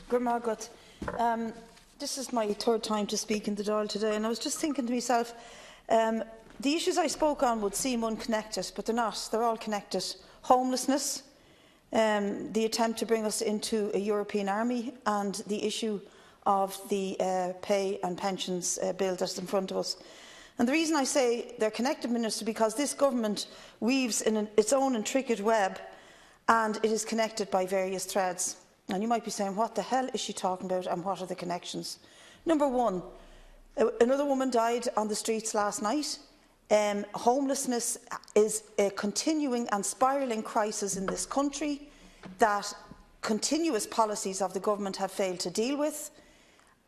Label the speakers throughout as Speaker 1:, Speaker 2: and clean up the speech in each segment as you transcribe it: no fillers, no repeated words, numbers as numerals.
Speaker 1: Good morning. This is my third time to speak in the Dáil today, and I was just thinking to myself, the issues I spoke on would seem unconnected, but they're not. They're all connected. Homelessness, the attempt to bring us into a European army, and the issue of the pay and pensions bill that's in front of us. And the reason I say they're connected, Minister, because this government weaves in its own intricate web, and it is connected by various threads. And you might be saying, what the hell is she talking about, and what are the connections? Number one, another woman died on the streets last night. Homelessness is a continuing and spiralling crisis in this country that continuous policies of the government have failed to deal with,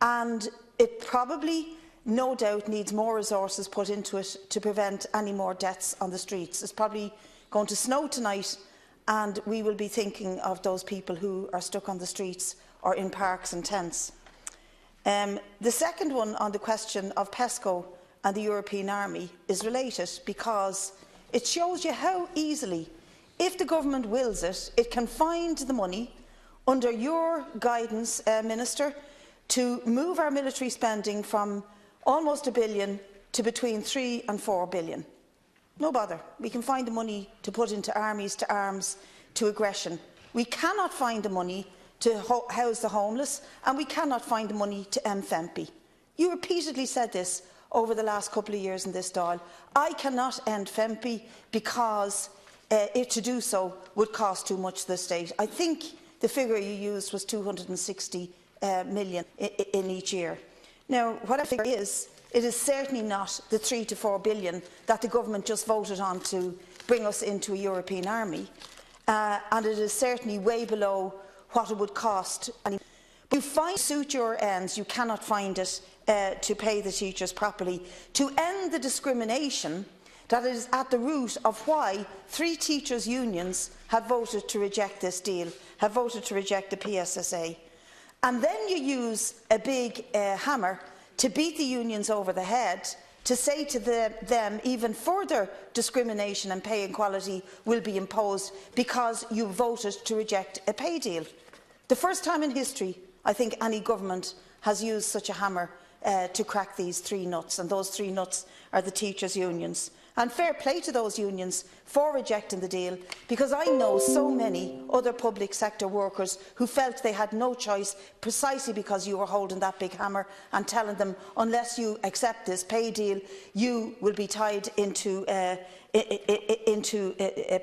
Speaker 1: and it probably, no doubt, needs more resources put into it to prevent any more deaths on the streets. It's probably going to snow tonight, and we will be thinking of those people who are stuck on the streets or in parks and tents. The second one, on the question of PESCO and the European Army, is related because it shows you how easily, if the government wills it, it can find the money, under your guidance, Minister, to move our military spending from almost £1 billion to between £3 and £4 billion. No bother. We can find the money to put into armies, to arms, to aggression. We cannot find the money to house the homeless, and we cannot find the money to end FEMPI. You repeatedly said this over the last couple of years in this Dáil. I cannot end FEMPI because to do so would cost too much to the state. I think the figure you used was 260 million in each year. Now, whatever the figure is, it is certainly not the £3 to £4 billion that the government just voted on to bring us into a European army, and it is certainly way below what it would cost. But you find suit your ends, you cannot find it to pay the teachers properly, to end the discrimination that is at the root of why 3 teachers' unions have voted to reject this deal, have voted to reject the PSSA. And then you use a big hammer to beat the unions over the head, to say to them even further discrimination and pay inequality will be imposed because you voted to reject a pay deal. The first time in history, I think, any government has used such a hammer to crack these 3 nuts, and those 3 nuts are the teachers' unions. And fair play to those unions for rejecting the deal, because I know so many other public sector workers who felt they had no choice precisely because you were holding that big hammer and telling them, unless you accept this pay deal, you will be tied into a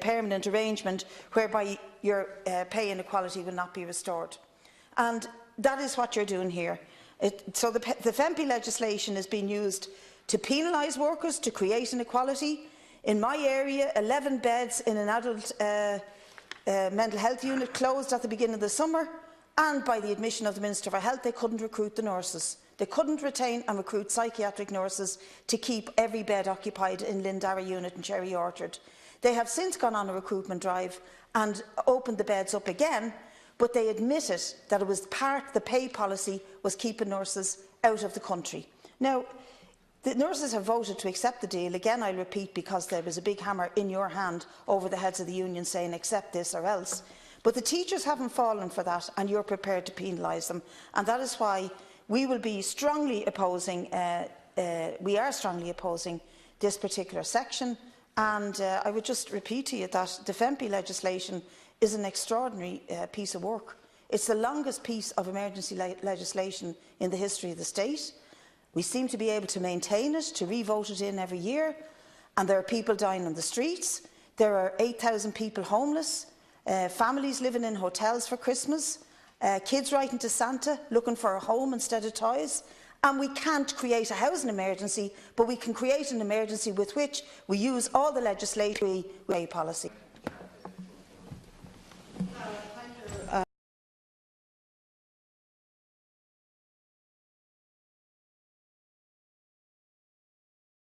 Speaker 1: permanent arrangement whereby your pay inequality will not be restored. And that is what you're doing here. So the FEMPI legislation is being used to penalise workers, to create inequality. In my area, 11 beds in an adult mental health unit closed at the beginning of the summer, and by the admission of the Minister for Health, they couldn't recruit the nurses. They couldn't retain and recruit psychiatric nurses to keep every bed occupied in Lindara unit in Cherry Orchard. They have since gone on a recruitment drive and opened the beds up again, but they admitted that it was the pay policy was keeping nurses out of the country. Now, the nurses have voted to accept the deal. Again, I repeat, because there was a big hammer in your hand over the heads of the union saying accept this or else. But the teachers haven't fallen for that, and you're prepared to penalise them. And that is why we will be strongly opposing, we are strongly opposing this particular section. And I would just repeat to you that the FEMPI legislation is an extraordinary piece of work. It's the longest piece of emergency legislation in the history of the state. We seem to be able to maintain it, to re-vote it in every year, and there are people dying on the streets. There are 8,000 people homeless, families living in hotels for Christmas, kids writing to Santa looking for a home instead of toys. And we can't create a housing emergency, but we can create an emergency with which we use all the legislatory policy.